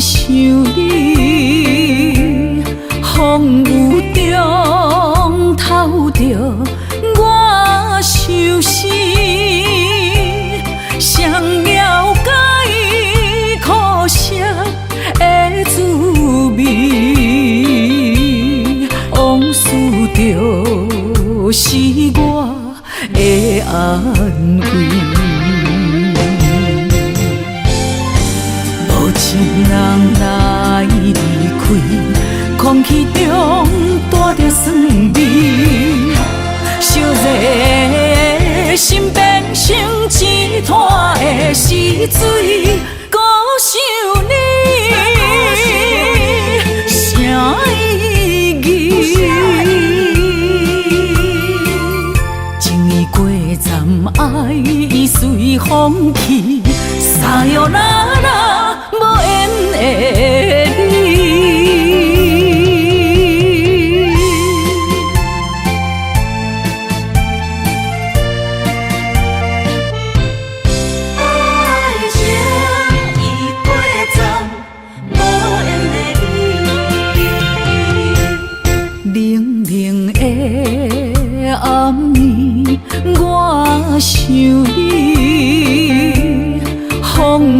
想你，风雨中透着我相思，谁了解苦涩的滋味？往事就是我的安慰。无情人来离开，空气中带着酸味，烧热心变成一滩的死水。孤想你，啥意义？情意过站，爱已随风去，撒哟那拉。无缘的你，爱情已过站，无缘的你。冷冷的暗暝，我想你，风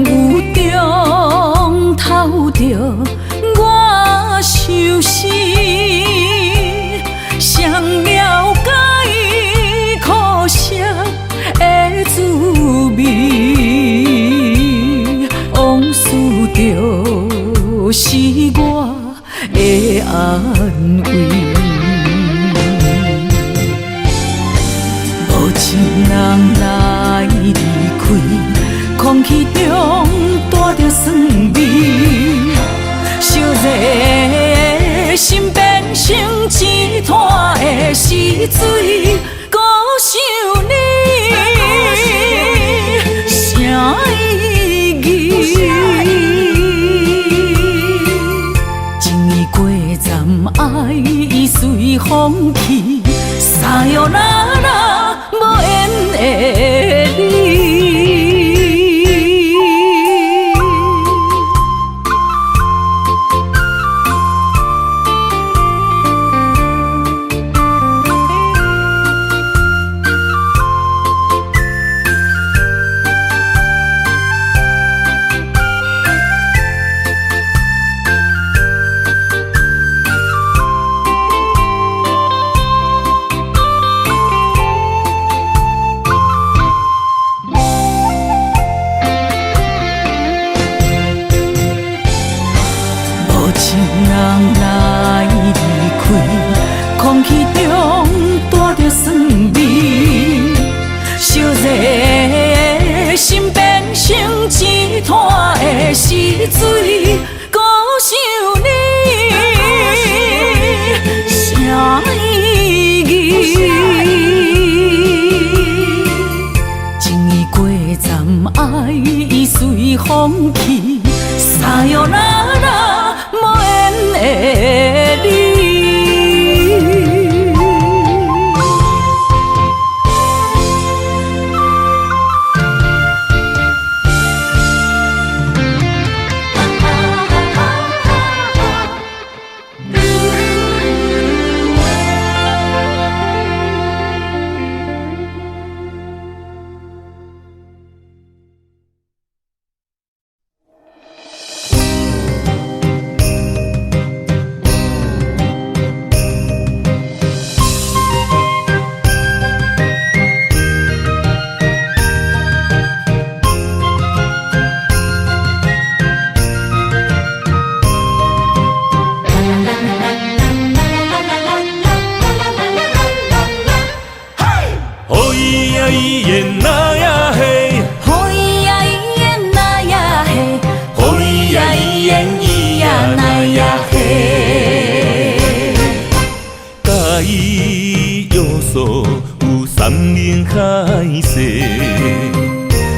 雨中透着我相思，谁了解苦涩的滋味？往事就是我的安慰。无情人来离开，空气中带着酸味，烧热心变成一滩的死水。孤想你，啥意义？情意过站，爱已随风去，撒哟那拉，无缘的你。情人来离开，空气中带着酸味，烧热心变成一滩的死水。孤想你，啥意义？情意过站，爱已随风去，撒哟那拉。无缘的你。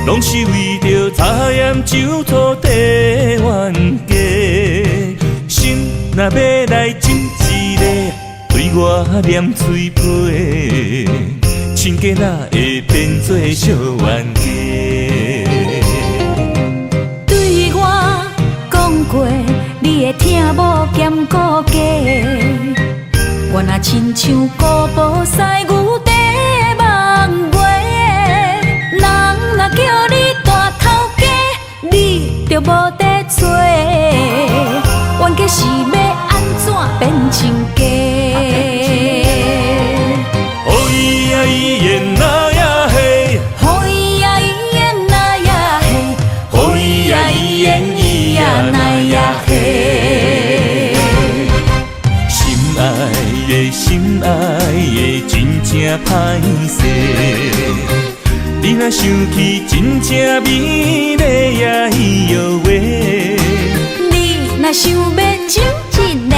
拢是为着茶盐酒醋地冤家，心若要来亲一个，对我念嘴皮，亲家哪会变做小冤家？对我讲过。疼某兼顾家。我若亲像古堡西牛在梦月，人若叫你大头家，你就无得做。冤家是要安怎变亲家？哦咿呀咿耶那呀嘿，哦咿呀咿耶那呀嘿，哦咿呀咿耶咿呀那呀嘿。心爱的心爱的真正歹势，你若想起真正美丽呀伊哟喂。你若想要亲一个，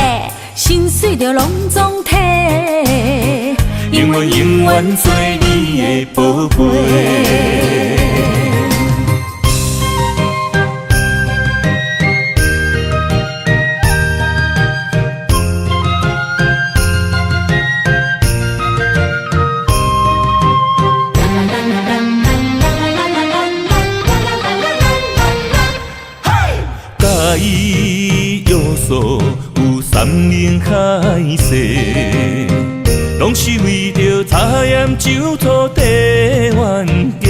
心碎就拢总体。永远永远做你的宝贝。介意要素有三明海誓。拢是为着茶盐酒土地冤家，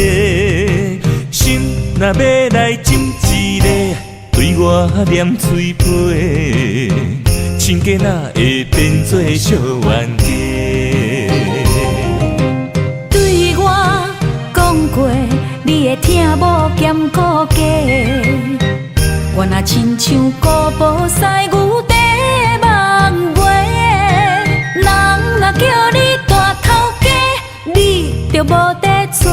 心若要来浸一个，对我念嘴皮，亲家哪会变做小冤家？对我讲过，你会疼某兼顾家。我若亲像古堡西牛在梦月，人若叫你大头家，你就无得做。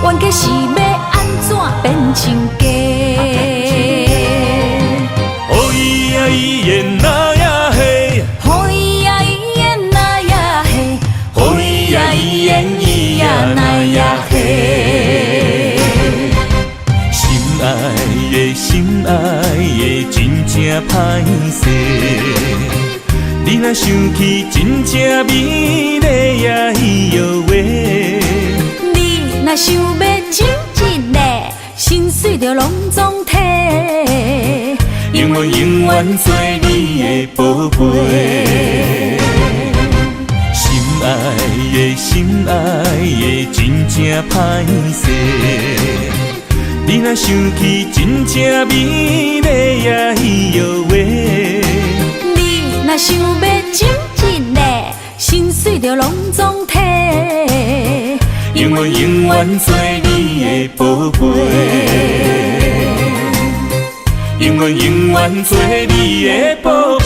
冤家是要安怎变亲家？哦咿呀咿耶那呀嘿，哦咿呀咿耶那呀嘿，哦咿呀咿耶咿呀那呀嘿。心爱的心爱的真正歹势，你若想起真正美丽呀伊哟喂。你若想要亲一个，心碎就拢总体。永远永远做你的宝贝。心爱的心爱的真正歹势，你若想起真正美丽呀伊哟喂。你若想要亲一个，心碎就拢总体。永远永远做你的宝贝，永远永远做你的宝贝。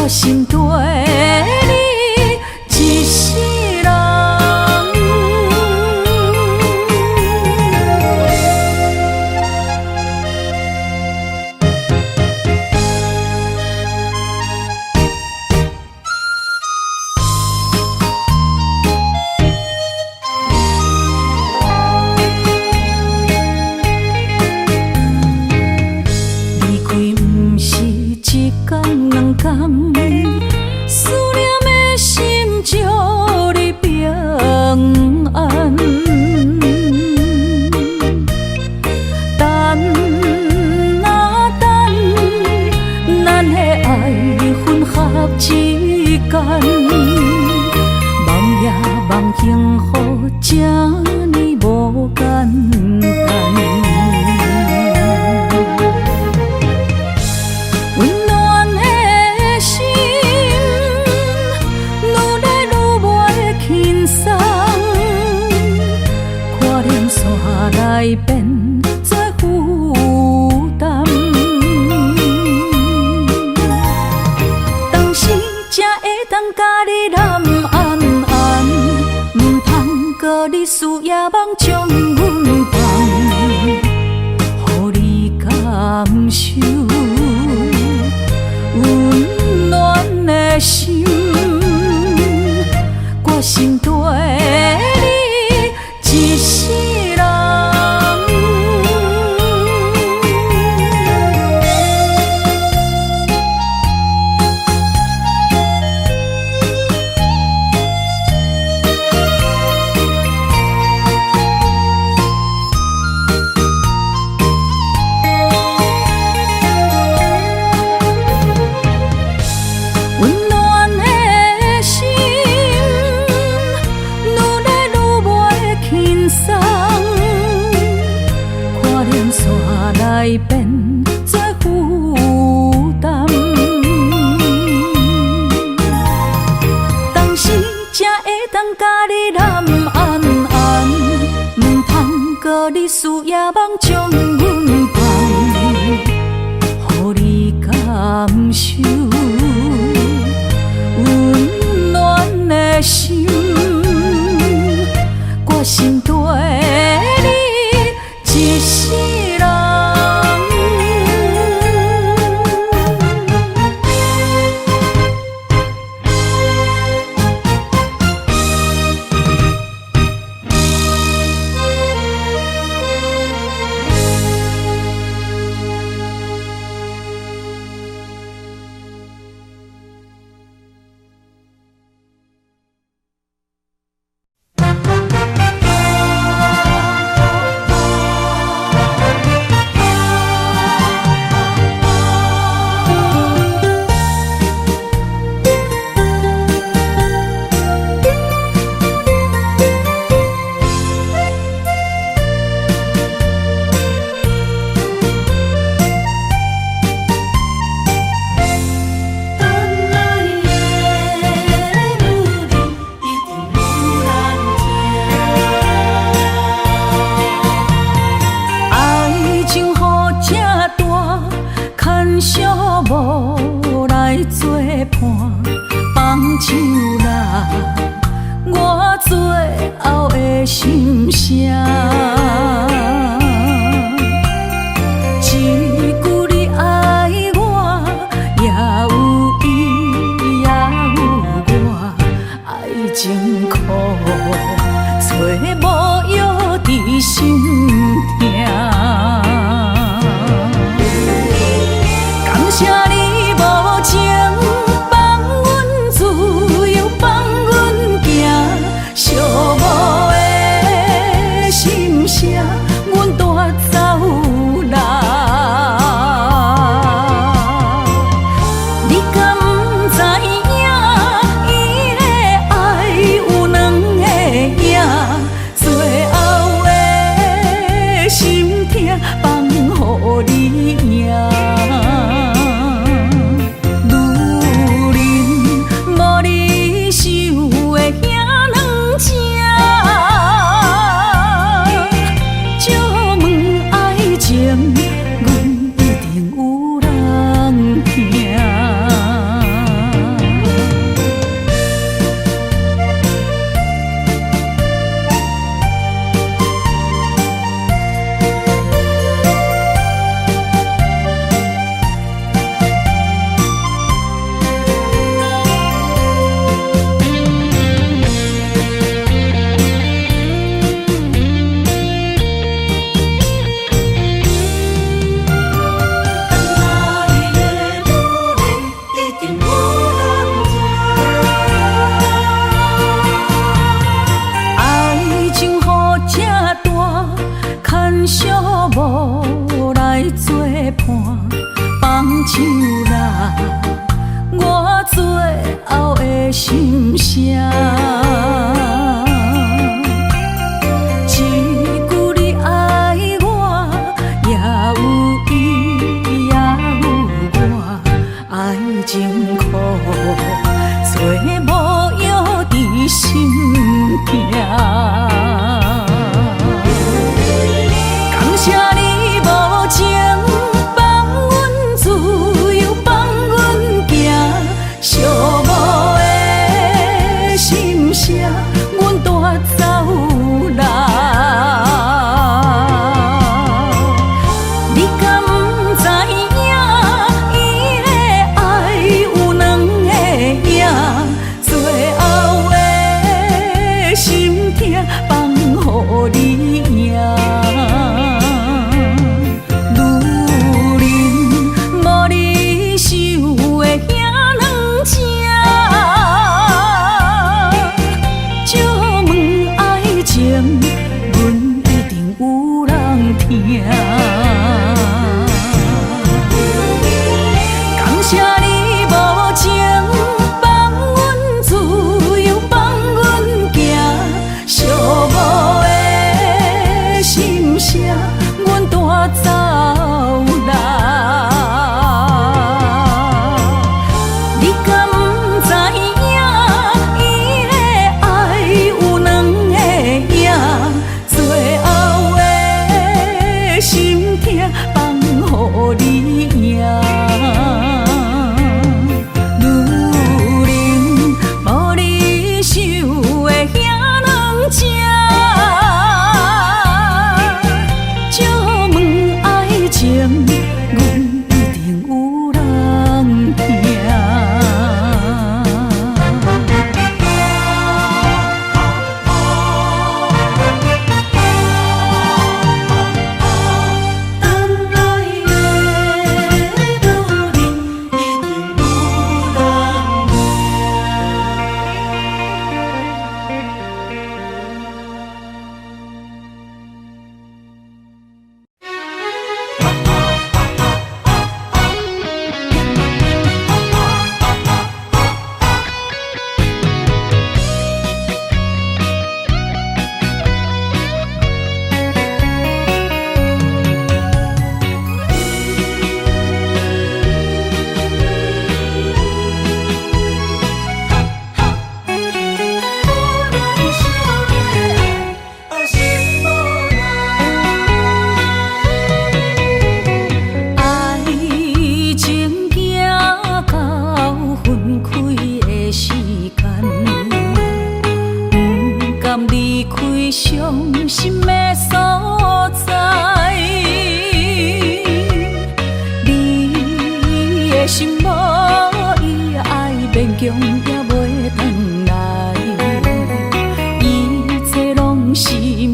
心中来变作负担。当时才会当甲你揽安安，唔通搁你思夜梦将阮放，予你感受温暖的心，我心对你一世人。温暖的心，愈来愈袂轻松，看连线来变作负担。当时才会当甲你揽安安，唔通搁你思夜梦将阮放，予你感受温暖的心，我心对你一世人。无来作伴，放手啦，我最后的心声。一句你爱我，也有伊，也有我，爱情苦，找无药伫心痛。谢你无情，放阮自由，放阮行，寂寞的心声，阮带走啦。你敢不知影，伊的爱有两个影，最后的心痛放予你赢。无来作伴，放手啦，我最后的心声。一句你爱我，也有伊，也有我，爱情苦，找无药伫心痛。听。感谢你无情放阮自由，放阮行，寂寞的心声，阮带走啦。你敢不知影？伊的爱有两个影，最后的心痛放予你赢。伤心的所在，你的心无伊爱勉强也袂转来，一切拢是命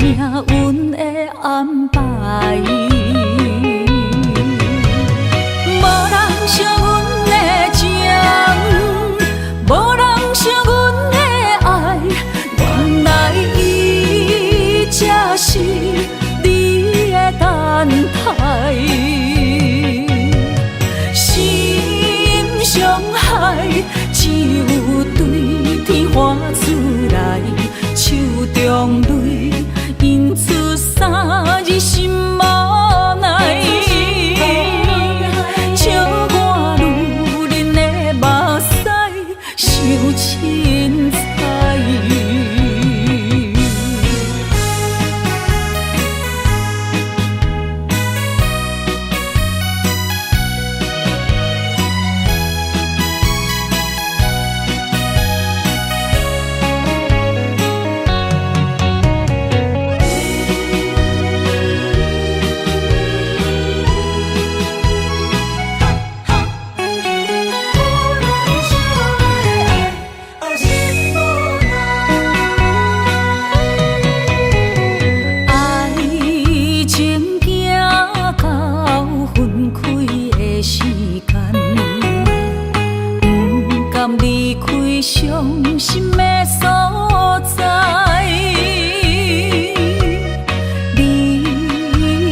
运的安排。无人惜阮的情，无人惜阮的爱，原来才是你的等待，心伤害只有对天发出来，手中泪印出三字心无奈，笑我女人的目屎伤凊彩。伤心的所在，你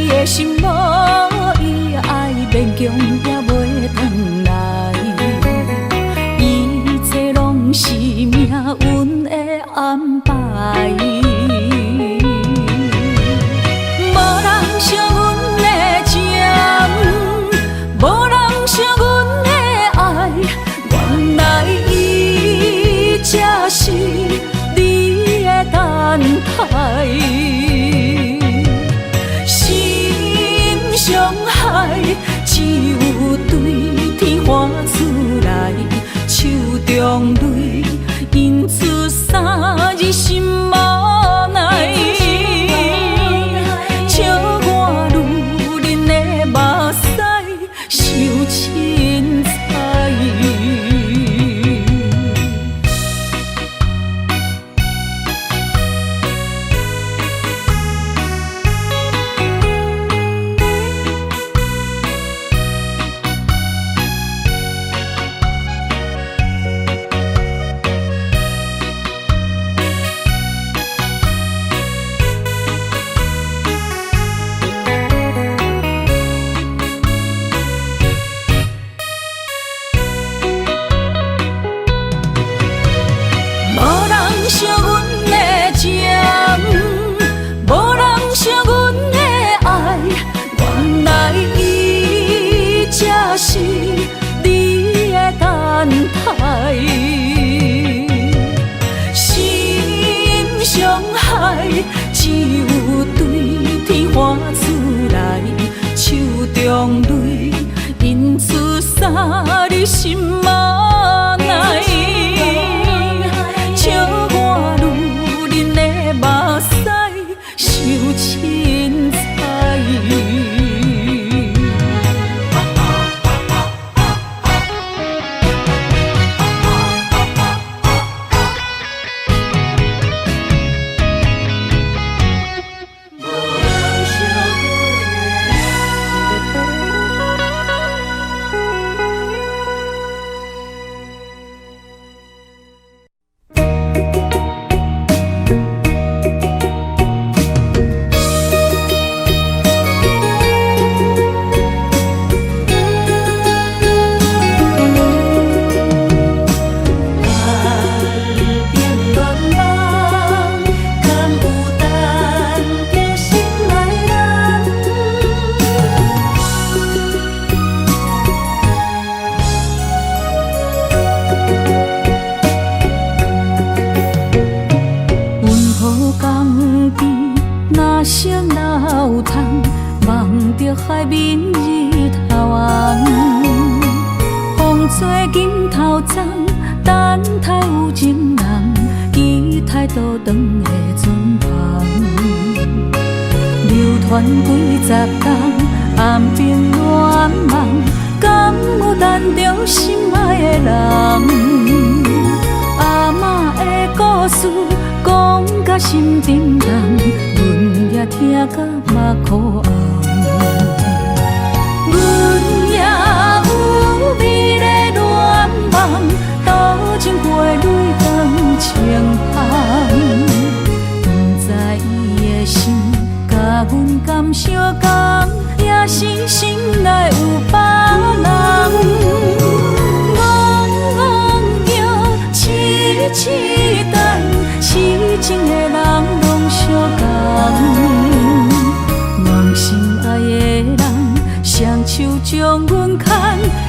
的心无伊爱勉强也袂转来，一切拢是命运的安排。无人惜阮的情，无人惜阮的爱，原来才是你的等待，心伤害只有对天发出来，手中泪印出三字心无奈，笑我女人的目屎伤凊彩。看出来，手中泪印出啥你心嘛奈，笑我女人的目屎受凊彩。海面日头红，风吹金头鬃，等待有情人，期待倒转的船旁。流传几十冬，暗兵乱梦，敢有等着心爱的人？阿嬷的故事讲甲心沉重，阮也听甲目眶红。阮也有美丽恋梦，多情花蕊当情芳。不知伊的心甲阮敢相共，也是心内有别人。戆叫痴痴等，痴情的人拢相共。梦心爱的人。双手将阮牵，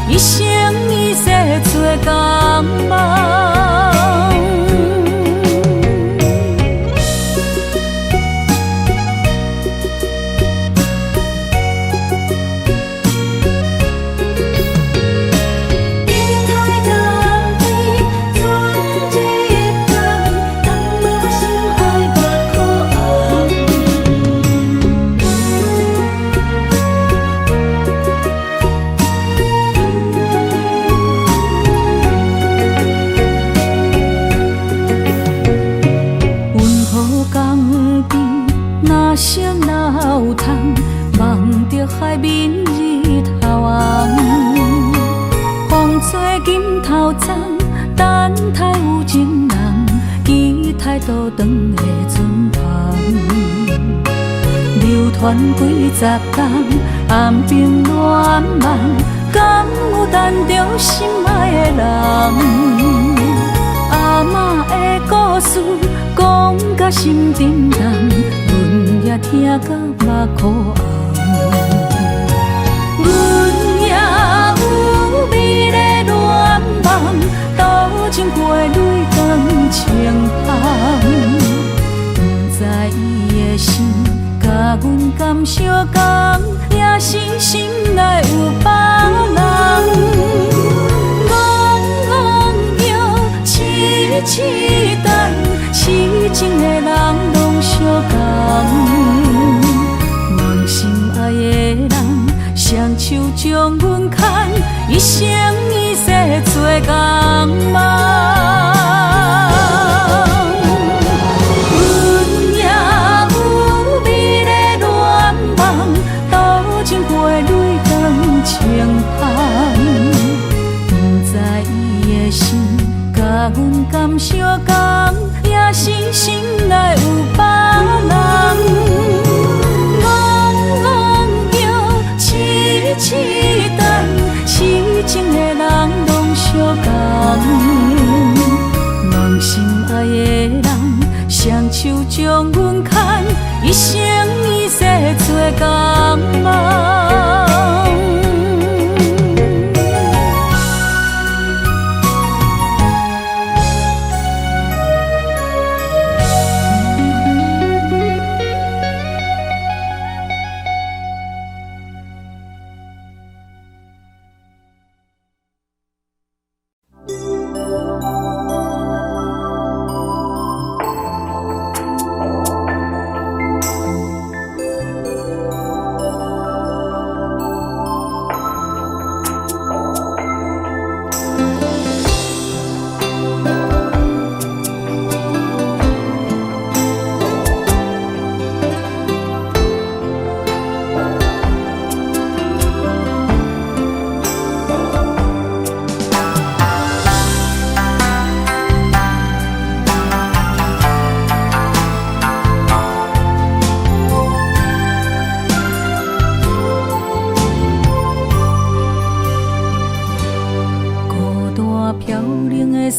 一生一世做共梦。海面日头红，风吹金头鬃，等待有情人，期待倒转的船旁。流传几十冬，暗兵乱梦，敢有等着心爱的人？阿嬷的故事讲甲心沉重，阮也听甲目眶红。阮也有美丽恋梦，多情花蕊当情芳。不知伊的心甲阮敢相共，也是心内有别人。戆叫痴痴等，痴情的人拢相共。梦心爱的人。双手将阮牵，一生一世做共梦。阮也有美丽恋梦，多情花蕊当情芳。不知伊的心甲阮敢相共，也是心内有别人。痴等，痴情的人拢相共。梦心爱的人，双手将阮牵，一生一世做共梦。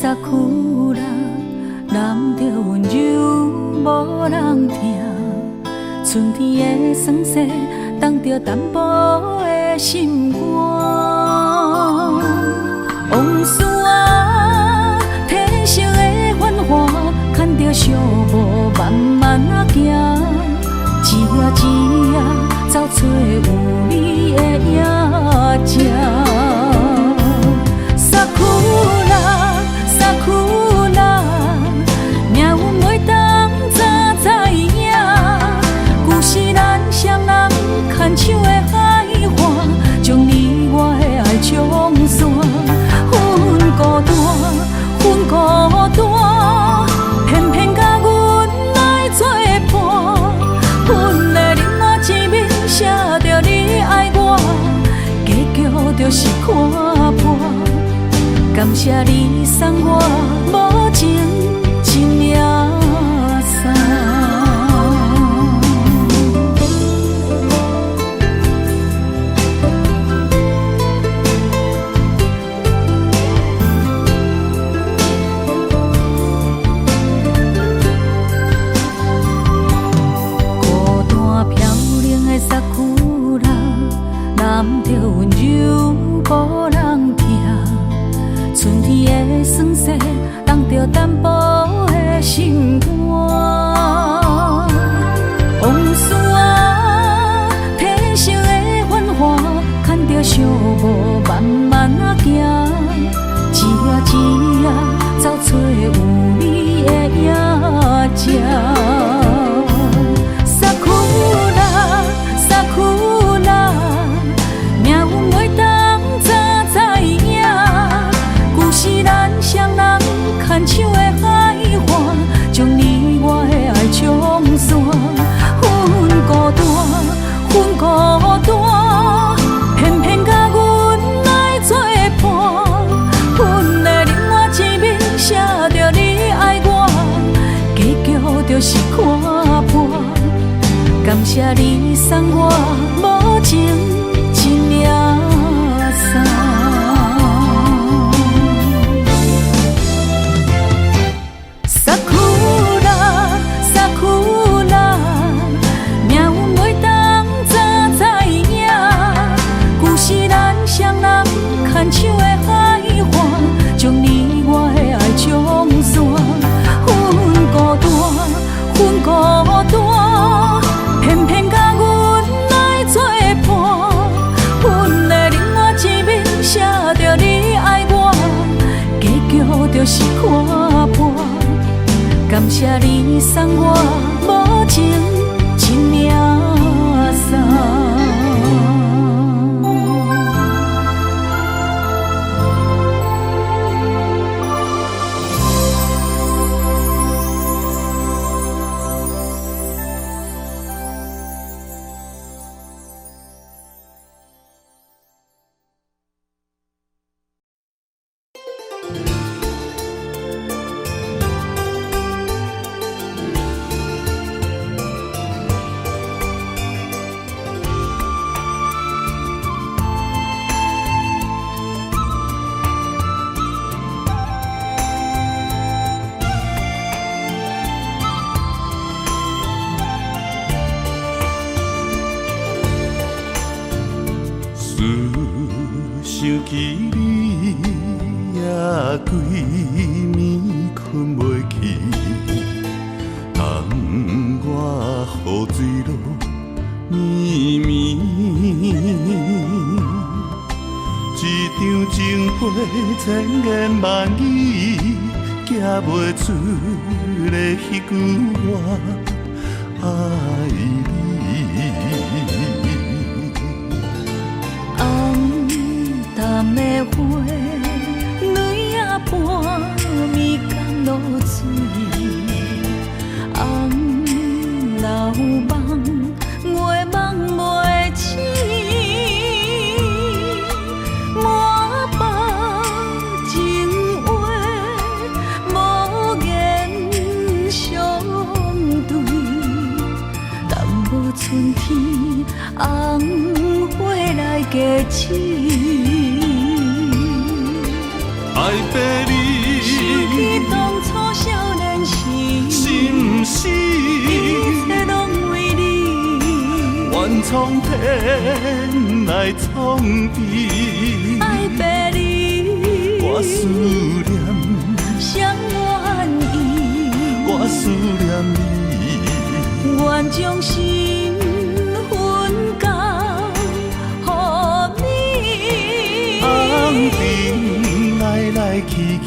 萨库拉，揽着温柔无人听。春天的酸涩，冻着淡薄的心肝。往事啊，褪色的繁华，牵着寂寞慢慢啊行，一夜一夜走找有你的影子。萨库拉，萨库拉，命运袂当早知影，旧时咱双人牵手的海岸，将你我的爱冲散。阮孤单，阮孤单，偏偏甲阮来作伴。阮的冷眼前面写着你爱我，结局就是看破。感谢你送我无情一领衫。孤单飘零的萨库拉，揽着温柔无人听。春天的酸涩，冻着淡薄的心肝。往事啊，褪色的繁华，牵着寂寞慢慢啊行，一夜一夜走找有你的影子。萨库拉，萨库拉，命运袂当早知影。旧时咱双人牵手的海岸，将你我的爱冲散。阮孤单，阮孤单，偏偏甲阮来作伴。阮的冷眼前面写着你爱我，结局就是看破。感谢你送我无情一领衫。萨库拉，萨库拉，命运袂当早知影。旧时咱双人牵手的海岸，将你我的爱冲散。阮孤单，阮孤单，偏偏甲阮来作伴。阮的冷眼前面写着你爱我，结局就是看破。感谢你送我无情一领衫。想起你也几暝困袂去，窗外雨水落绵绵，一场情花千言万语，寄袂出的迄句我爱你。淡的花，蕊仔半暝甘露水，红楼梦，月梦袂醒，满腹情话，无言相对，淡薄春天，红花来加刺。爱别离，世一切拢为你，愿从天来创治。爱别离，我思念，谁愿意？我思念你，愿将心分交予你。红尘来来去去，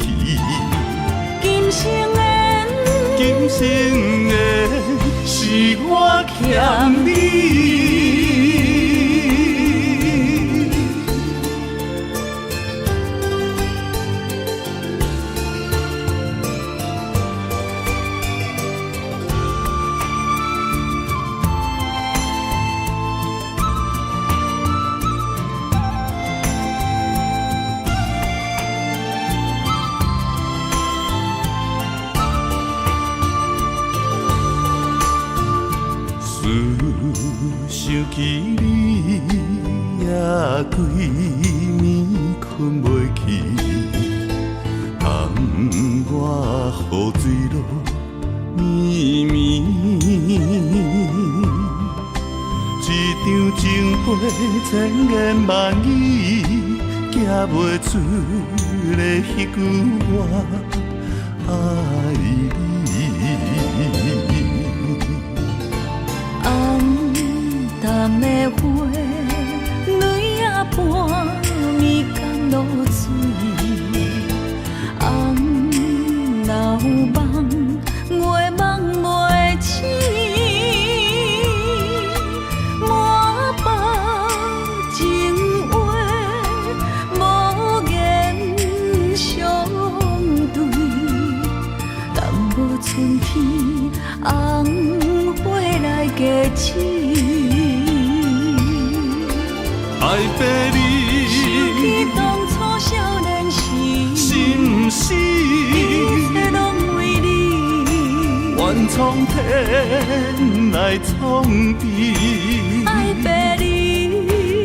今生的，今生的是我欠你。想起你，也规暝困袂去，送我雨水路绵绵。一场情话千言万语，寄袂出的迄句我爱你。淡的花，泪也半暝甘露水。红老梦，月梦袂醒，满腹情话，无言相对。敢无春天，红花来加刺？爱别离，想起当初少年时，心事，一切拢为你，愿从天来创治。爱别离，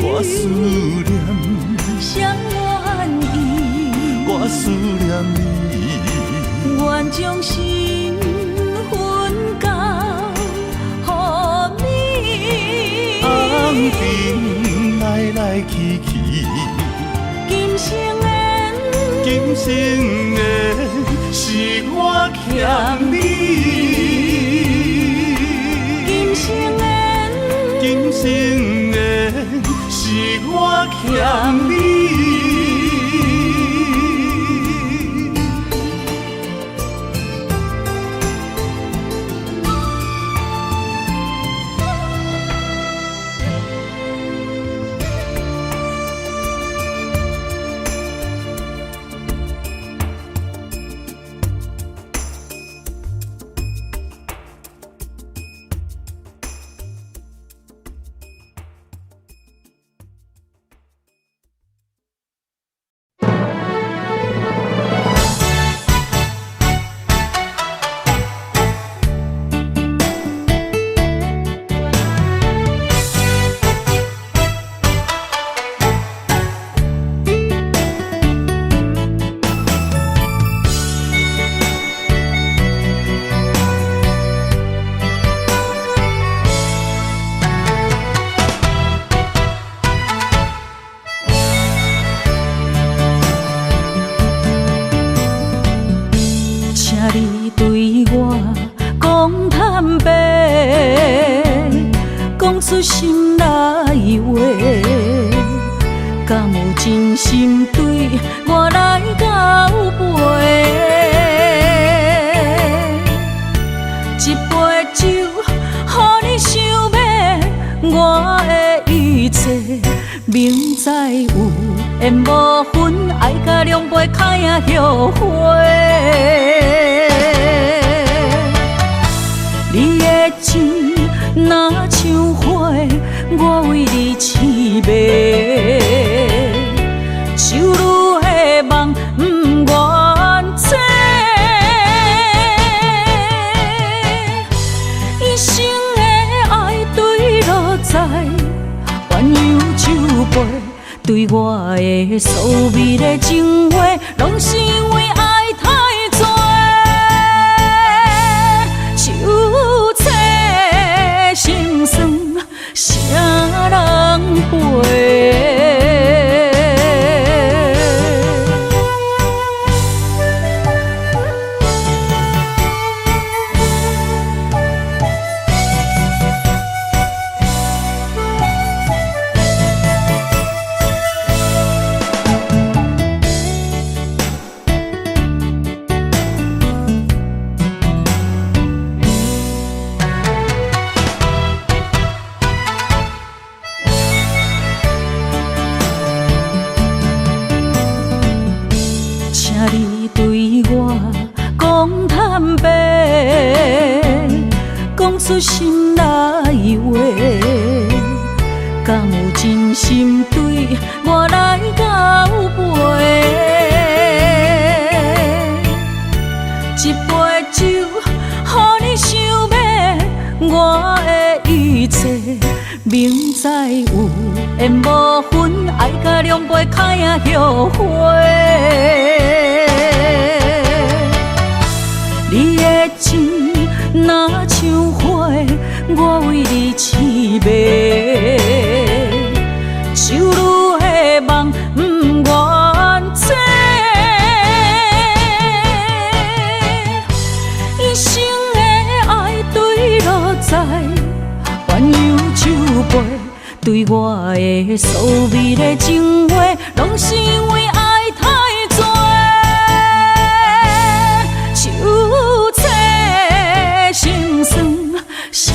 我思念，谁愿意？我思念你，愿将心分交予你。红尘来来去去，今生的是我欠你。今生的是我欠你。你对我讲坦白，讲出心内话，敢有真心对我来交陪？一杯酒，予你想要我的一切，明知有缘无分，爱甲两杯开啊后悔。你的情若像花，我为你痴迷，手女的梦不愿切，一生的爱对落在鸳鸯酒杯，对我的所谓的情话，拢是因为爱太多。出心内话，敢有真心对我来交陪？一杯酒，予你想要我的一切，明知有缘无分，爱甲两杯开啊后悔。你的情若像花，我为你痴迷，手愈的梦不愿切。一生的爱对落在鸳鸯酒杯，对我的所美的情话，拢是因为爱太多。手册心酸，啥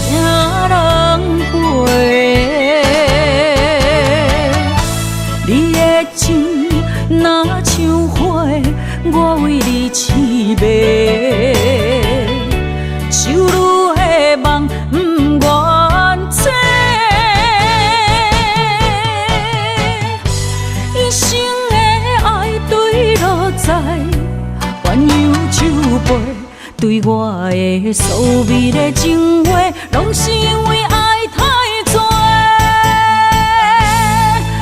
人陪？你的情若像花，我为你痴迷，手愈的梦不愿切。一生的爱对落在鸳鸯酒杯，对我的所美的情话，拢是因为爱太多。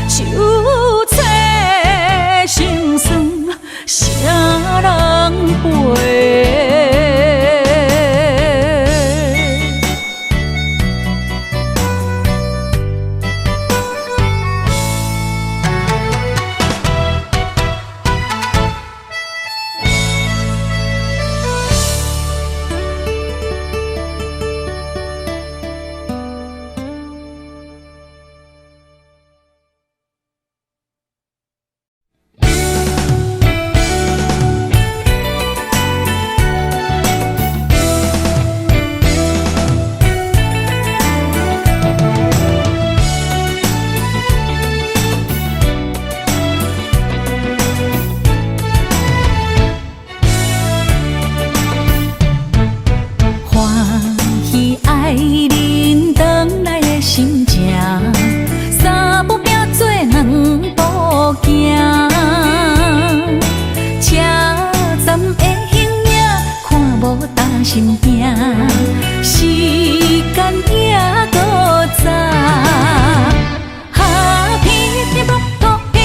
手册心酸，啥人陪？心惊，时间也搁早。噼里啪啦，噼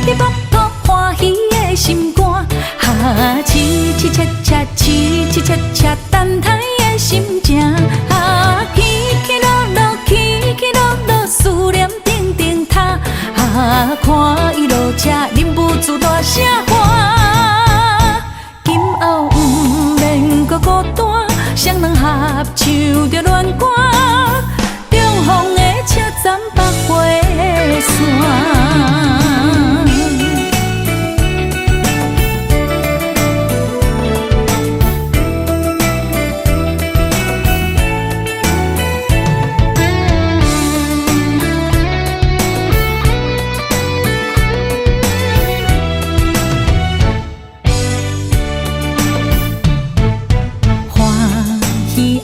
里啪啦，欢喜的心肝。凄凄切切，凄凄切切，等待的心情。起起落落，起起落落，思念定定塔。看伊落车，忍不住大声喊。今后不免搁孤单。双人合唱着恋歌，重逢的车站北回线。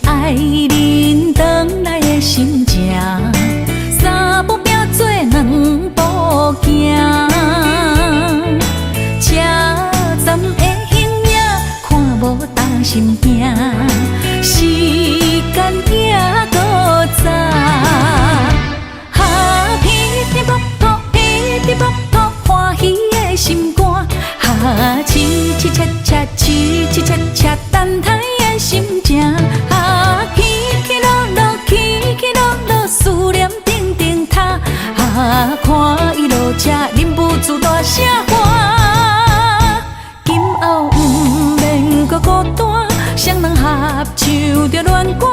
爱人回来的心情，三步并做两步行。车站的形影，看无当心惊。时间也搁早，噼里啪啦，噼里啪啦，欢喜的心肝。凄凄切切，凄凄切切，等待的心情。思念定定塔，看伊落车，忍不住大声喊。今后不免搁孤单，双人合唱着恋歌，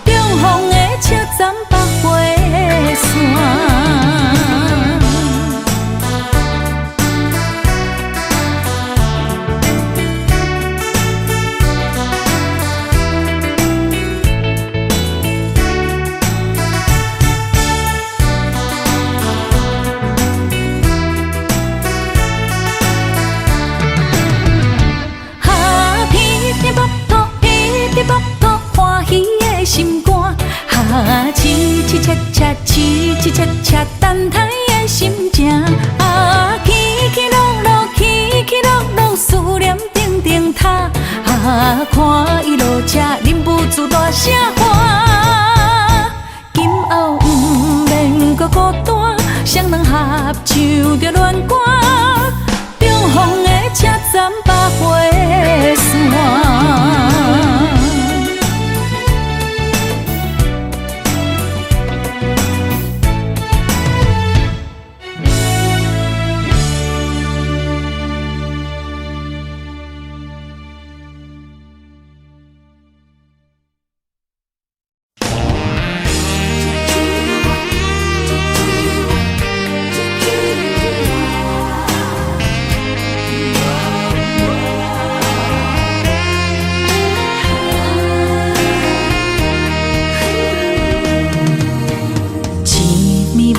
重逢的车站北回线。噼里啪啦，欢喜的心。赤等待的心情。啊，起起落落，起起落落，思念定定塔。啊，看伊落车，忍不住大声喊。今后不免搁孤单，双人合唱着恋歌。中风的车站百花线。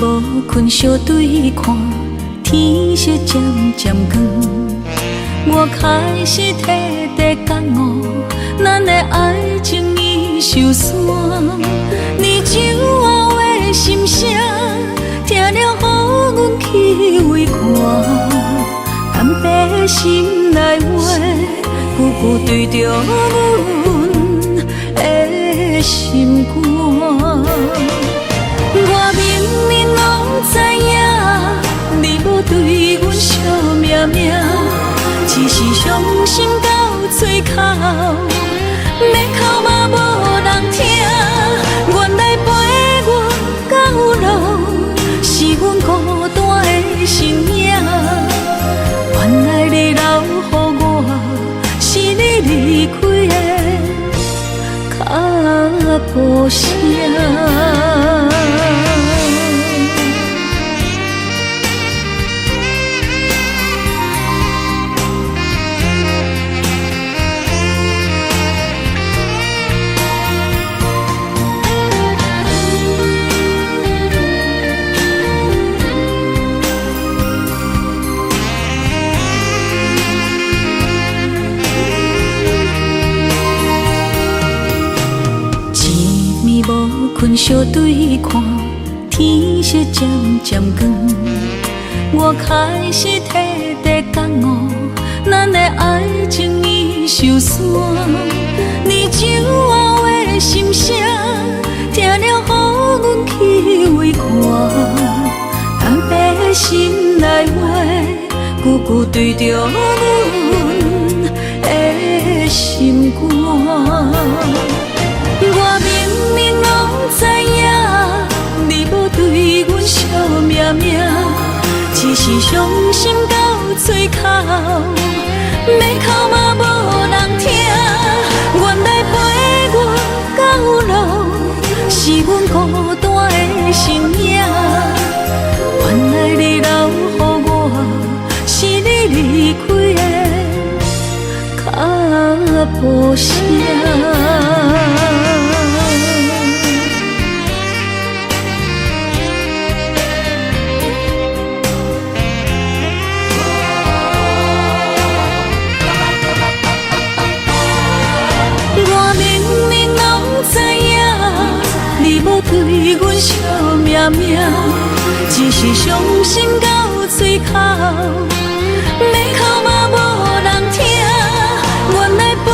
无困相对看，天色渐渐光。我开始摕地感悟，咱的爱情已受伤。你酒后的心声，听了予阮起畏寒。淡白心内话，句句对着阮的心肝。我明明拢知影，你无对阮惜命命，只是伤心到嘴口，要哭嘛无人听。原来陪我到老，是阮孤单的身影。原来你留予我，是你离开的脚步声。困相对看，天色渐渐光。我开始摕地感悟，咱的爱情已受伤。你酒后的心声，听了予阮起畏寒。淡白的心内话，句句对着阮的心肝。我明明拢知影，你无对阮惜命命，只是伤心到嘴口，要哭嘛无人听。原来陪我到老，是阮孤单的身影。原来你留予我，是你离开的脚步声。对阮惜命命，只是伤心到嘴口，要哭嘛无人听。原来陪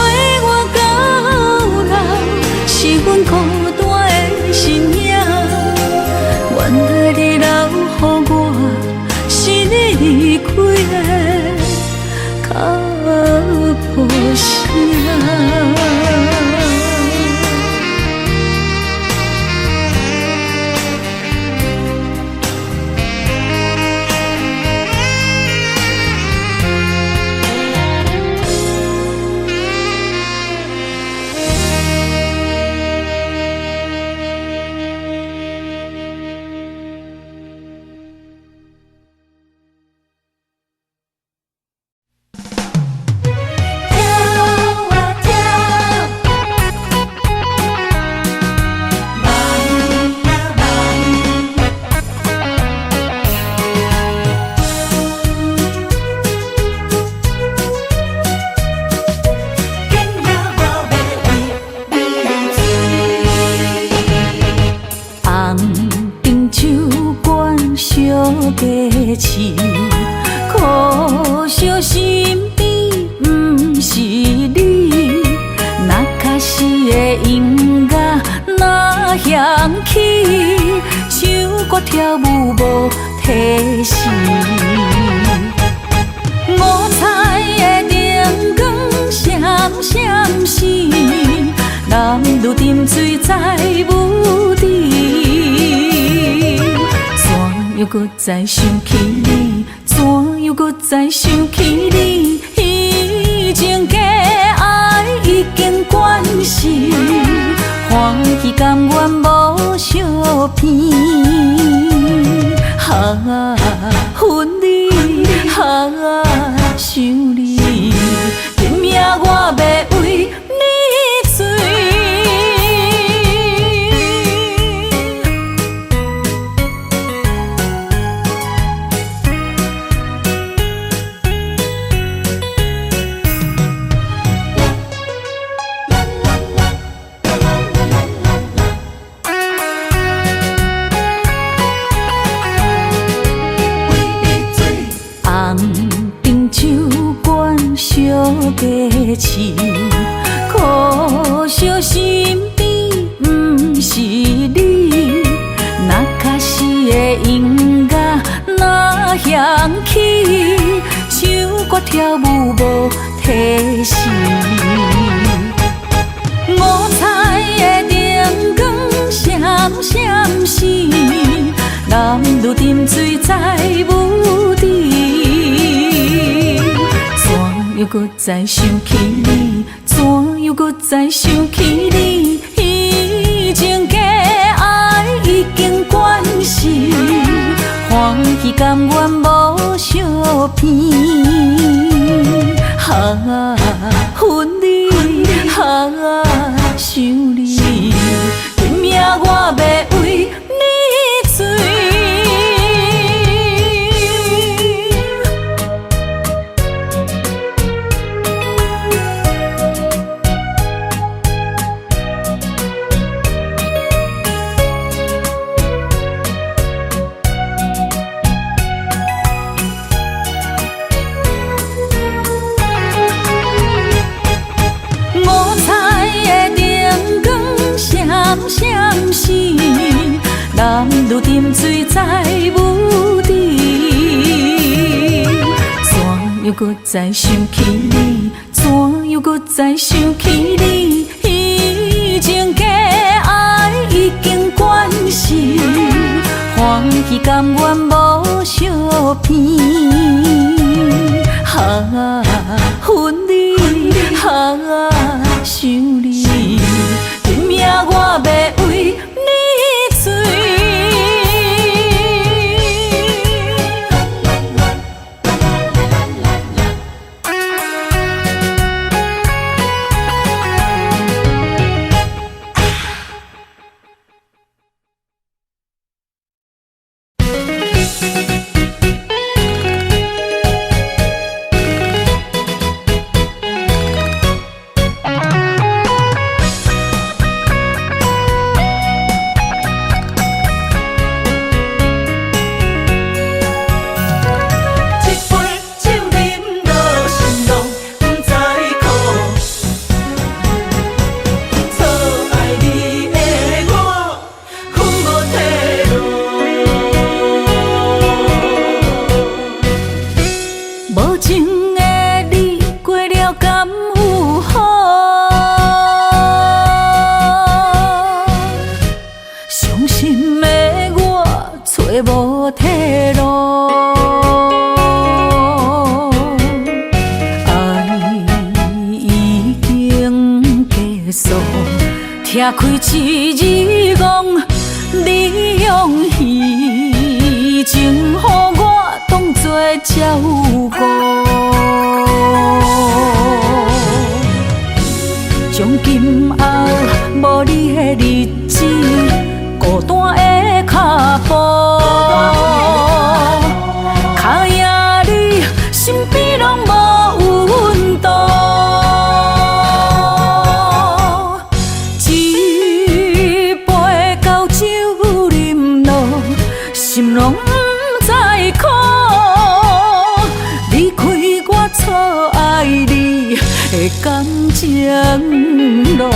我到老，是阮孤单的身影。原来你留予我，是你离开的脚步声。小家饲，可惜身边不是你。若确实的音乐哪响起，唱歌跳舞无提示。五彩的灯光闪闪闪，男女沉醉在舞池。怎样搁再想起你？怎样搁再想起你？以前的爱已经关死，欢喜甘愿无相片。分离，想你，拼命我要为你醉。小家饲，可惜身边不是你。若确实的音乐哪响起，唱歌跳舞无提示。五彩的灯光闪闪闪，男女沉醉在舞池。怎样搁再想起你？怎样搁再想起你？以前的爱已经关死，欢喜甘愿无相片。分离，想你，拼命我要为你醉。闪闪，男女沉醉在舞池。怎样搁再想起你？怎样搁再想起你？以前的爱已经关死，欢喜甘愿无相片。分离，想你。拼命我要为你醉。无退路，爱已经结束，拆开一字讲，你用虚情予我当作照顾，从今后无你的日子，孤单的脚步。身边拢无温度，一杯高酒饮落，心拢。再苦，离开我错爱你的感情路。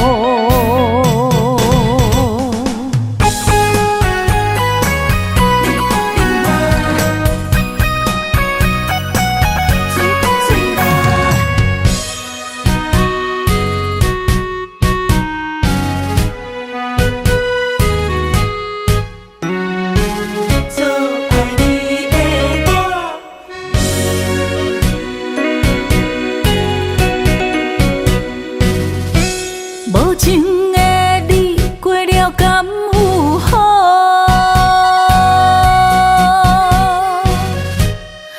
无情的你过了敢有好？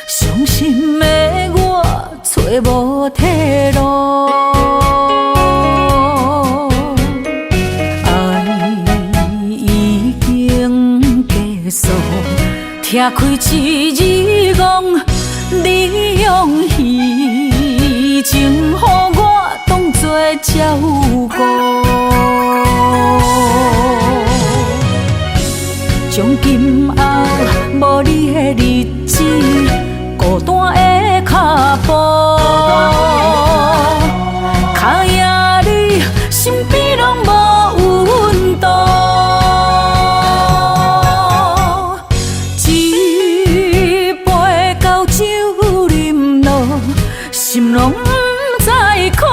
伤心的我找无退路，爱已经结束，拆开一字讲，你用虚情予我当作照顾，从今后无你的日子，孤单的脚步，脚印你身边拢无温度，一杯高酒饮落，心拢不知苦。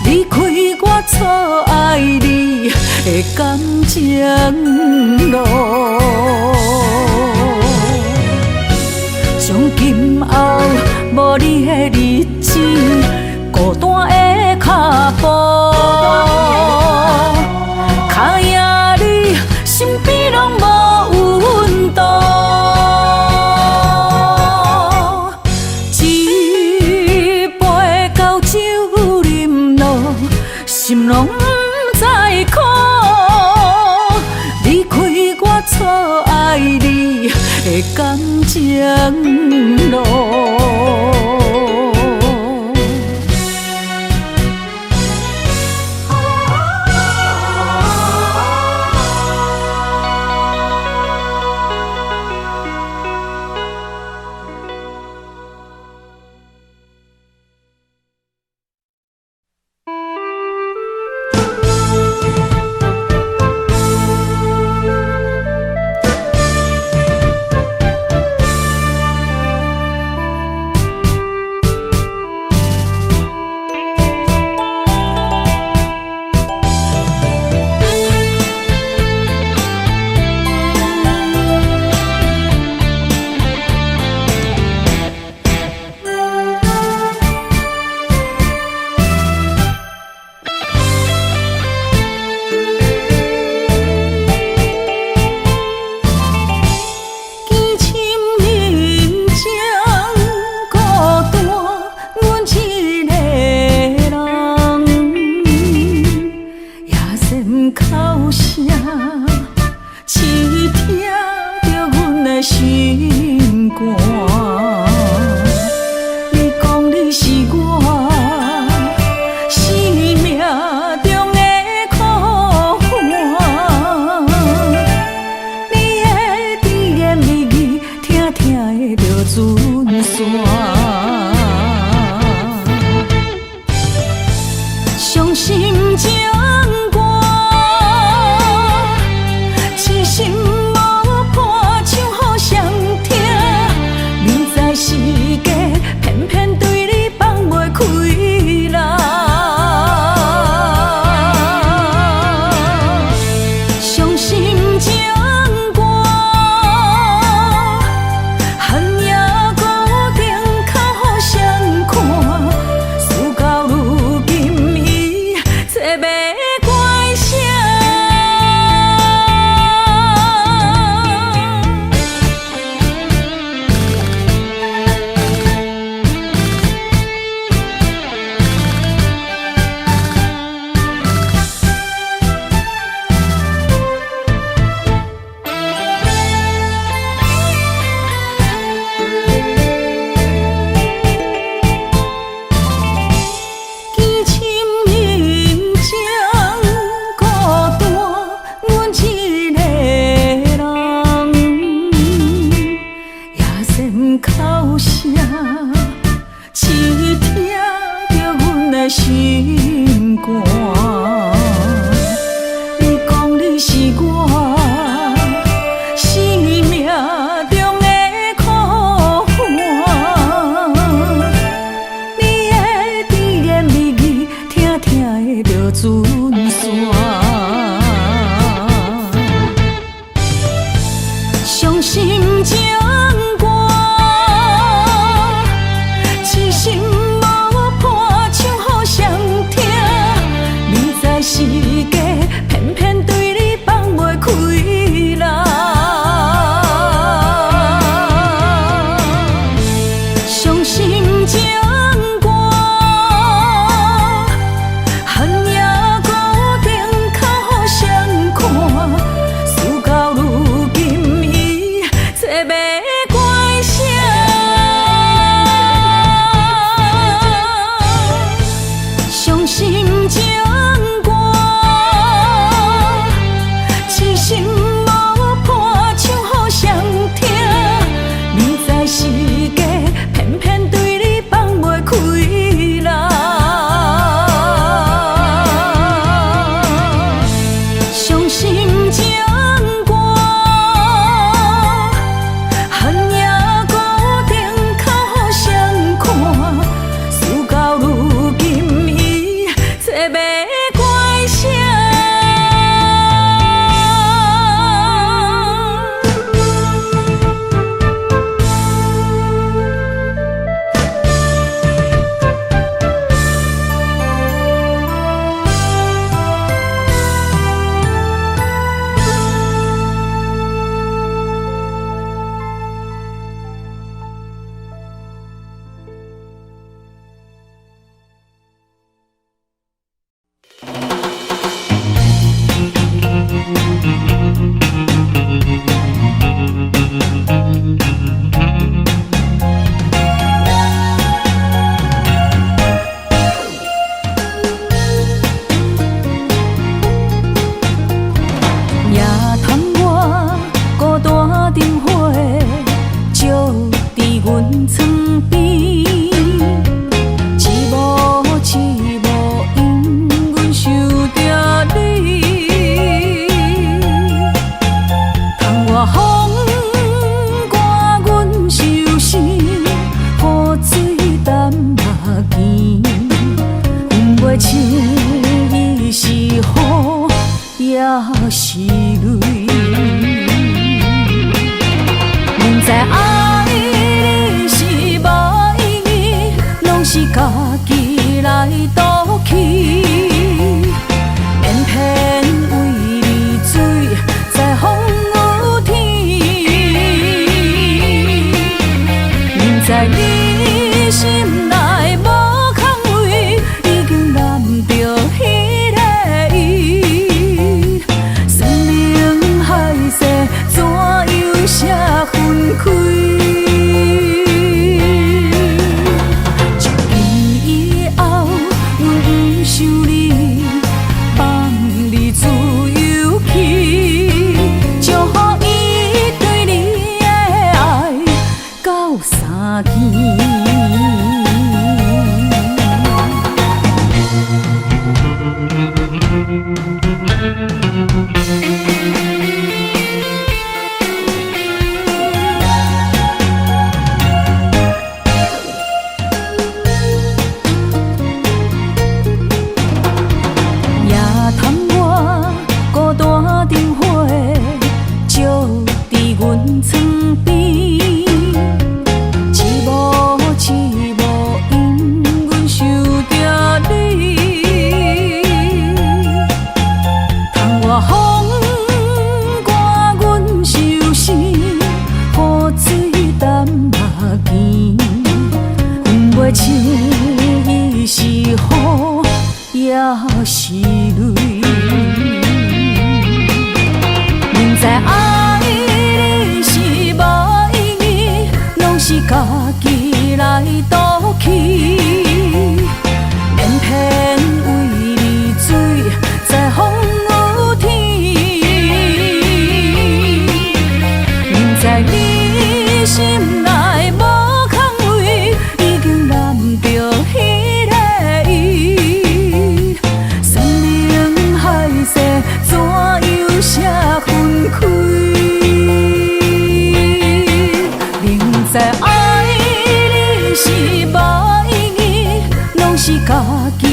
离开我错爱你的感情路，从今后无你的日子，孤单的脚步，脚印你身边拢无温度，一杯高酒饮落，心拢不知苦。离开我错爱你的感情路。伤心情歌，痴心无伴唱互相听。明知是假，偏偏对你放袂开啦。伤心情歌，寒夜孤灯较好相看。事到如今，伊找袂。要怪谁？伤心情歌，痴心无伴唱互谁听？明知是假，偏偏对你放袂开啦。伤心情歌，恨也固定靠互谁看？事到如今，伊找要怪谁？夜探我孤单灯火，照伫阮床边。痴无痴无因，阮想着你。窗外风刮阮伤心，雨水淡目镜。分袂清伊是雨也是泪。明知爱你是无意义，拢是家己来赌气。偏偏为你醉在风雨天，明知你心内无空位，已经染着彼个意。生命海誓，怎样写分开？从今以后，阮不想你，放你自由去，祝福伊对你的爱到三更。夜探我孤单灯火，照伫阮床边。痴无痴无因，阮想着你。窗外风刮阮伤心，雨水淡目镜。分袂清伊是雨也是泪。明知爱你是无意义，拢是家己来赌气。偏偏为你醉在风雨天，明知你心内无空位，已经染着彼个意。生命海誓，怎样写分开？明知爱你是无意义，拢是家己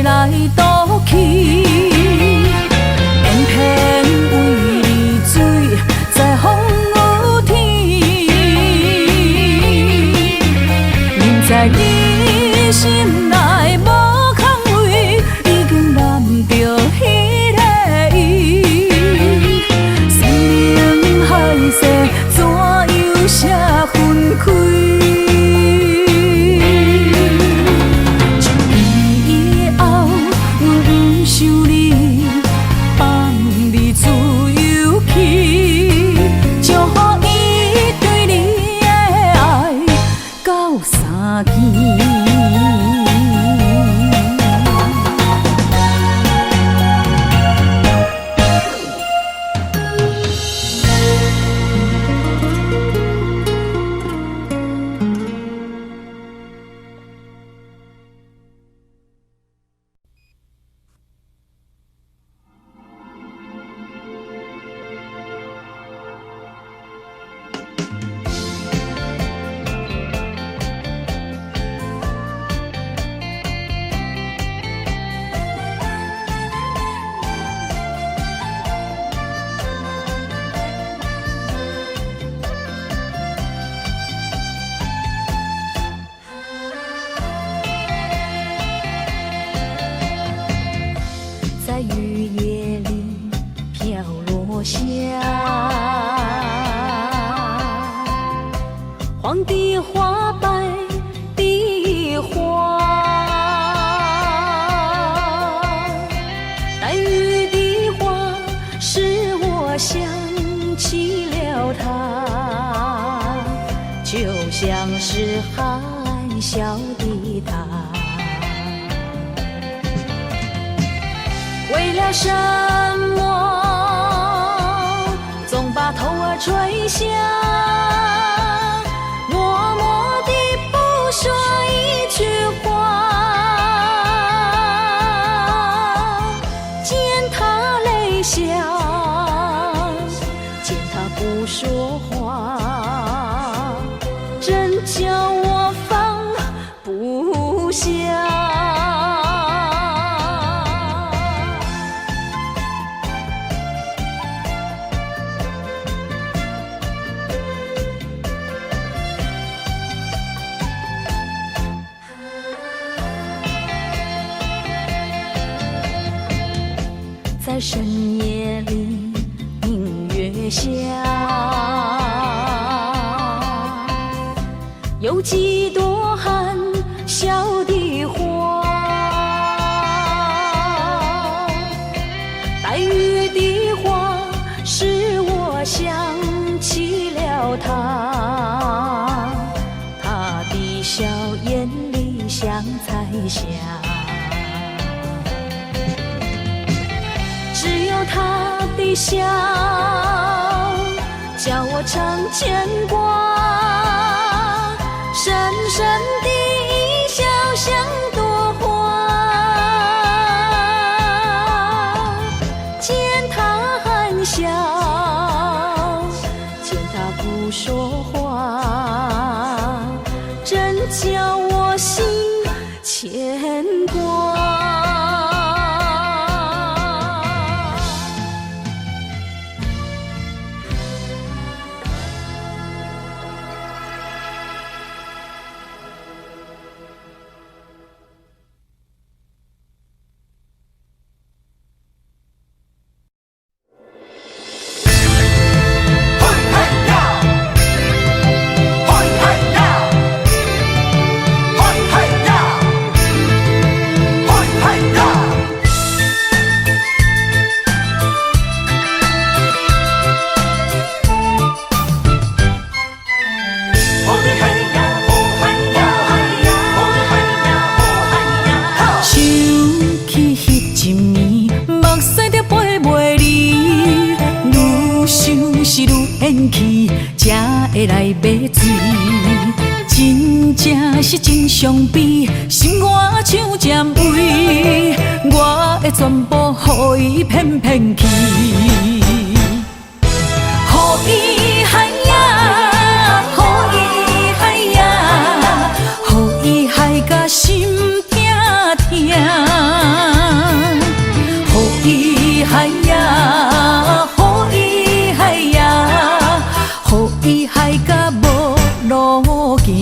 来赌气。偏偏为你醉在风雨天，明知你心内无空位，已经染着彼个意。生命海誓，怎样写分开？从今以后，阮不想你，放你自由去，祝福伊对黄的花，白的花，带雨的花，使我想起了他，就像是含笑的他。为了什么总把头儿垂下，默默地不说一句话，见他泪下，见他不说话，真叫我放不下。在深夜里，明月下，有几朵含笑的花，带雨的花，使我想起了他，他的笑眼里像彩霞。只有他的笑，叫我常牵挂，深深的一笑像朵花，见他含笑，见他不说话，真叫我心牵挂。会来买水，真正是真伤悲，心肝像针围，我的全部予伊骗骗去，予伊害呀，予伊害呀，予伊害甲心痛痛，予伊害呀，予伊害呀，予伊害甲无路行，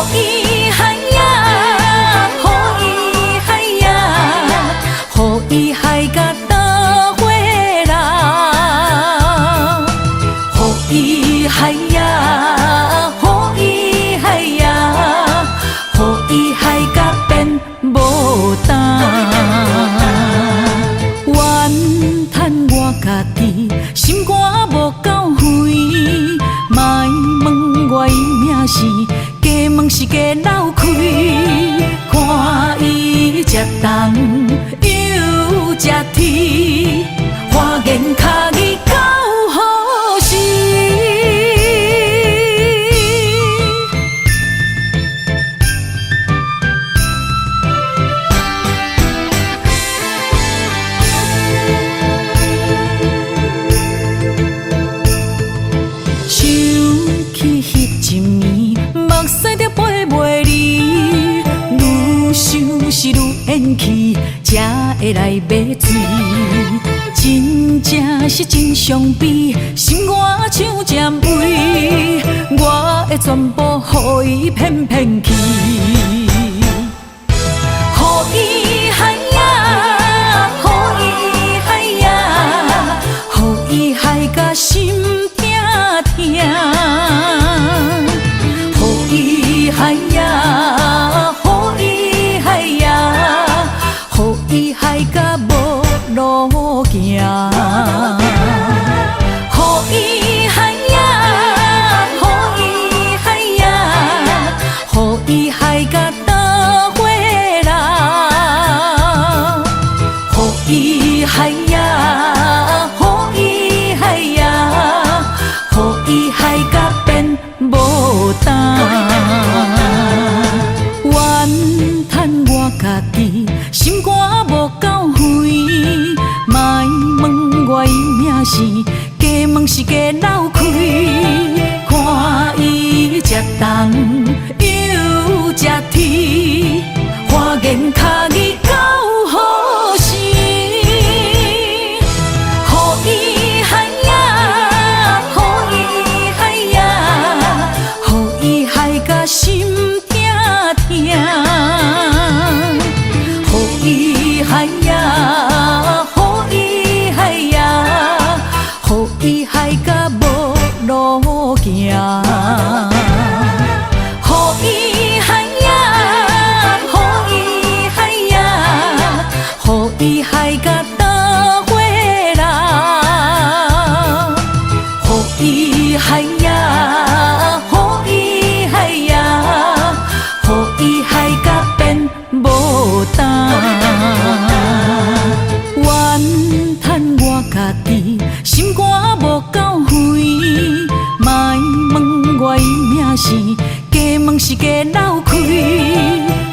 予伊害呀，予伊害呀，予伊害甲倒火人，予伊害呀，予伊害呀，予伊害甲变无胆，怨叹我家己心肝无够远，莫问我伊命是假问是假闹开，看伊食重又食甜，花言巧语够好势。是愈演气，才会来买水，真正是真伤悲，心肝像针围，我会全部予伊骗骗去，予伊害呀，予伊害呀，予伊害甲心痛痛。是加流开，看伊食冬又食天，花言巧语够好声，予伊嗨呀，予伊嗨呀，予伊嗨甲心痛痛，予伊嗨呀，予伊嗨呀，予伊嗨甲无路行。予伊嗨呀，予伊嗨呀，予伊嗨甲倒回来。予伊嗨呀，予伊嗨呀，予伊嗨甲变无胆。怨叹我家己心肝无够远，莫问我伊命是。加问是加流开，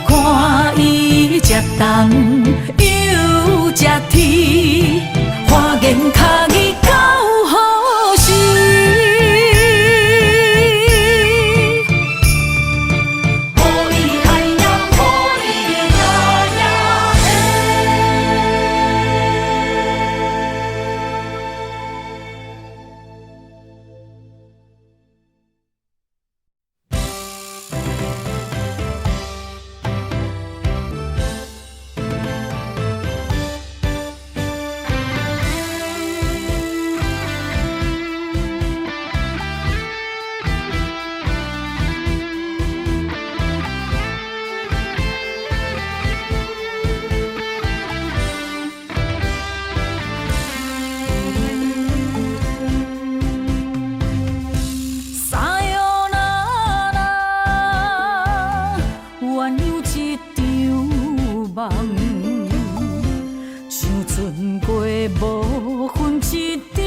看伊食冬又食天，花言巧语够好声。予伊嗨呀，予伊呀呀无分一场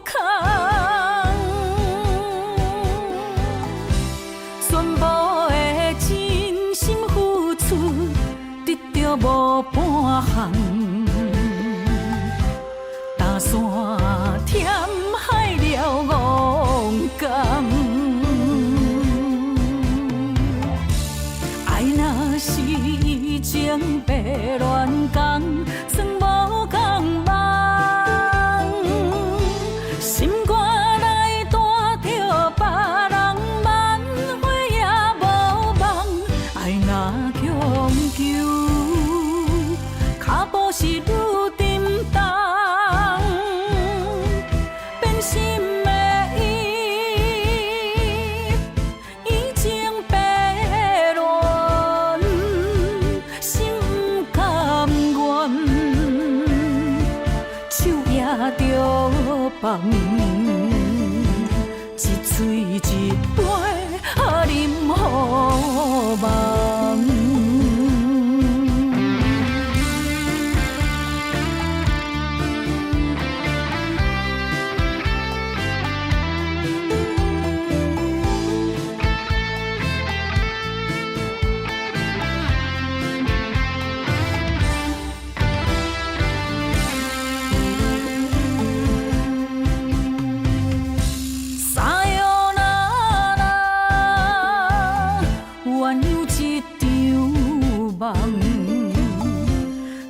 空，全部的真心付出，得到无半项。打山添海了戆感，爱若是情白乱讲，算无共梦。心肝内带着别人，挽回也无望。爱若强求，脚步是愈沉重。变心的伊，已经白乱，心不甘愿，手也着放。一嘴一杯，饮予望。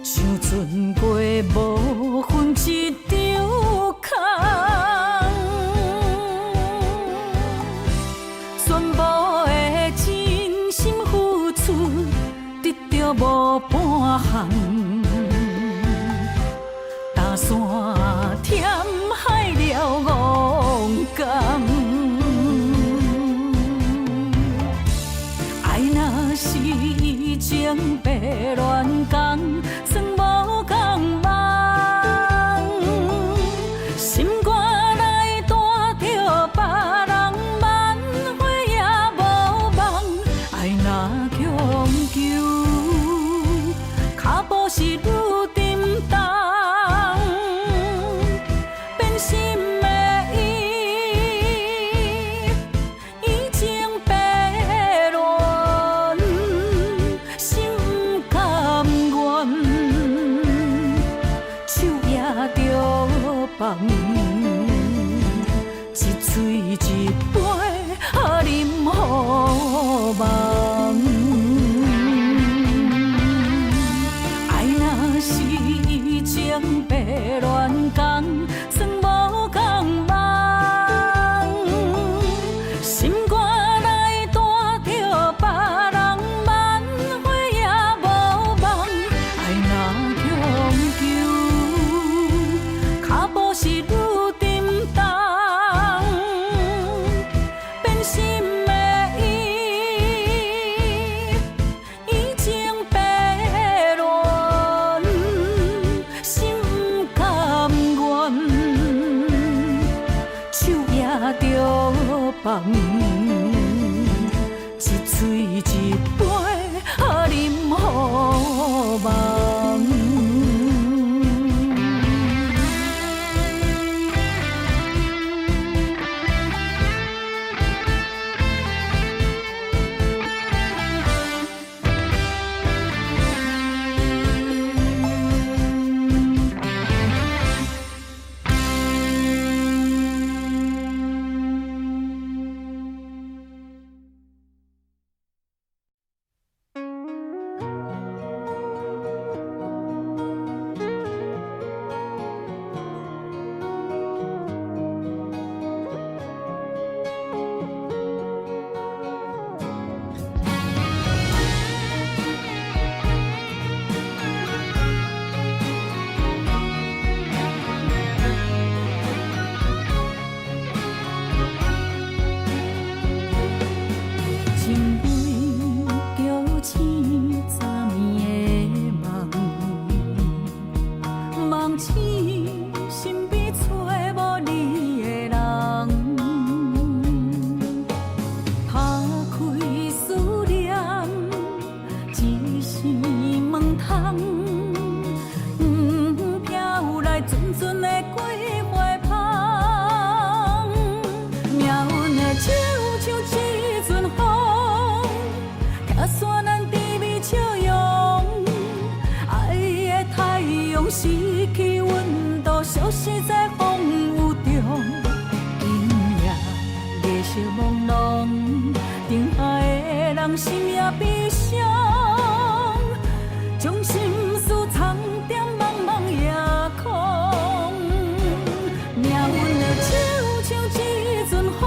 像船过无分一场空，全部的真心付出，得到无半项。打山添海了戆感，爱若是情白乱讲，算无共梦。心肝内带着别人，挽回也无望。爱若强求，脚步是嘴一杯饮予梦。爱若是情白乱讲，算无共梦。心肝内带着别人挽回也无望。爱若强求，脚步是愈沉重。变心的已经白乱，心不甘愿，手也着放。一嘴一杯饮予梦。失去温度，消失在风雨中。今夜夜色朦胧，等下的人心也悲伤，将心事藏在茫茫夜空。命运的手像一阵风，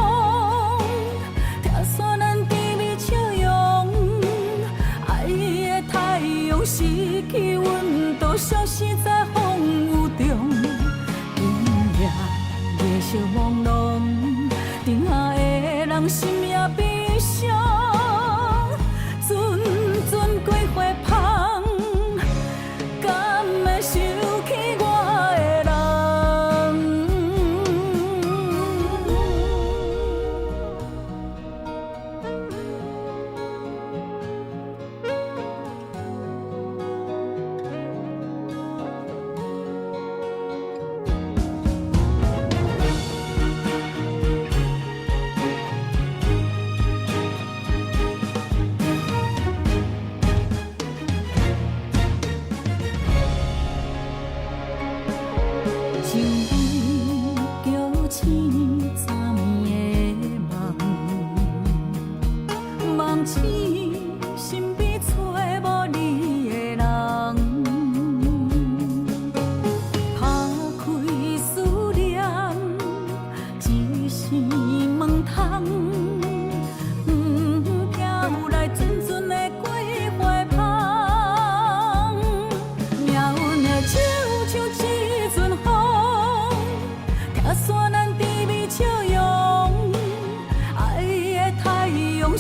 拆散咱甜蜜笑容。爱的太阳失去温度，消失在风雨中。今夜夜色朦胧，等下的人心也悲伤。阵阵过花香，敢会想起我的人？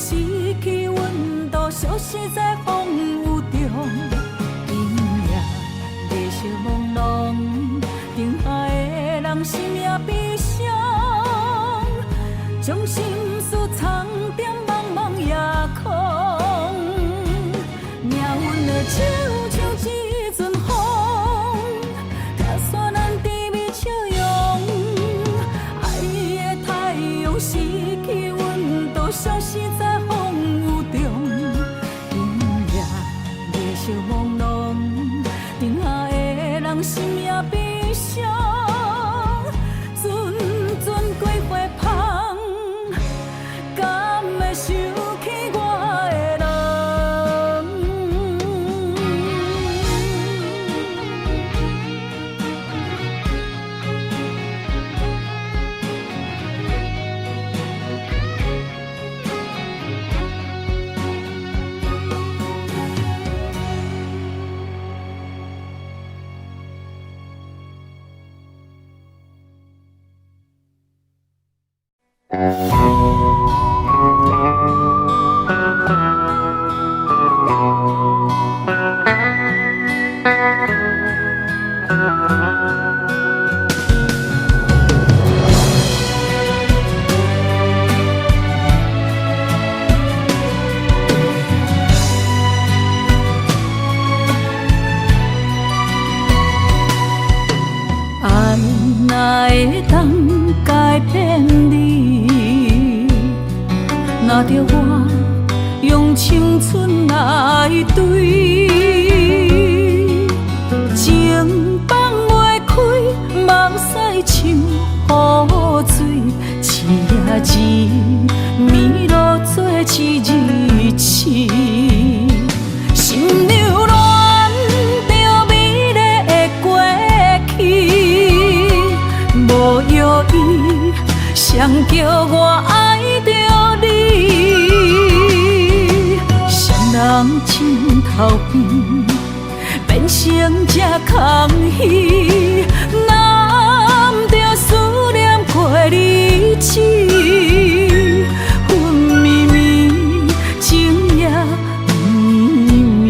失去温度，消失在风雨中。今夜夜色朦胧，等下的人心也悲伤，将心事藏在茫茫夜空。命运的手像一阵风，拆散咱甜蜜笑容。爱的太阳失去温度，消失在风雨中。今夜夜色朦胧，等下的人心也悲伤。阵阵过花香。爱哪会当改变你？若着我用青春来对，情放袂开，梦驶像雨水，痴呀痴，迷路做痴日痴，心流乱着美丽的过去，无药医谁叫我爱着你？谁人枕头边变成这空虚，难着思念过日子，昏迷迷，情也绵绵。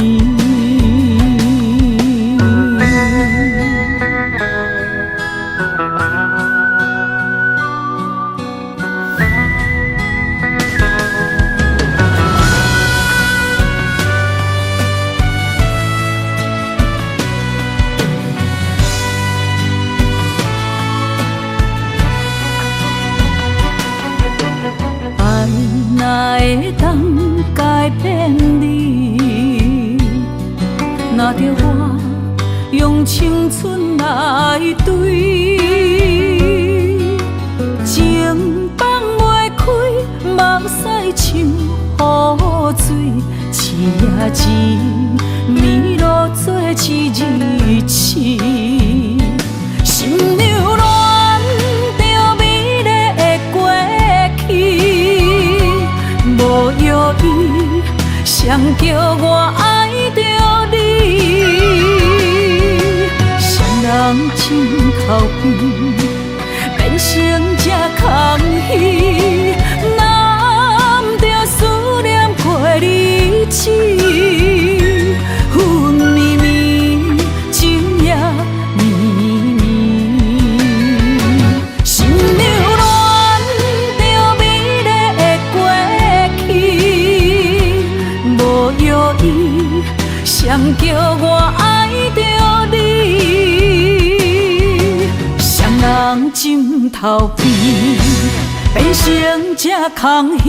爱哪会当改变你？若着我用青春来对，情放袂开，梦驶像雨水，痴呀痴，迷路做痴日痴，心流乱着美丽的过去，无药医谁叫我爱着你？谁人枕头边变成这空虚，难着思念过日子，昏迷迷，情也绵绵，心流乱着美丽的过去，无药医谁叫我爱着你？谁人枕头边变成这空虚？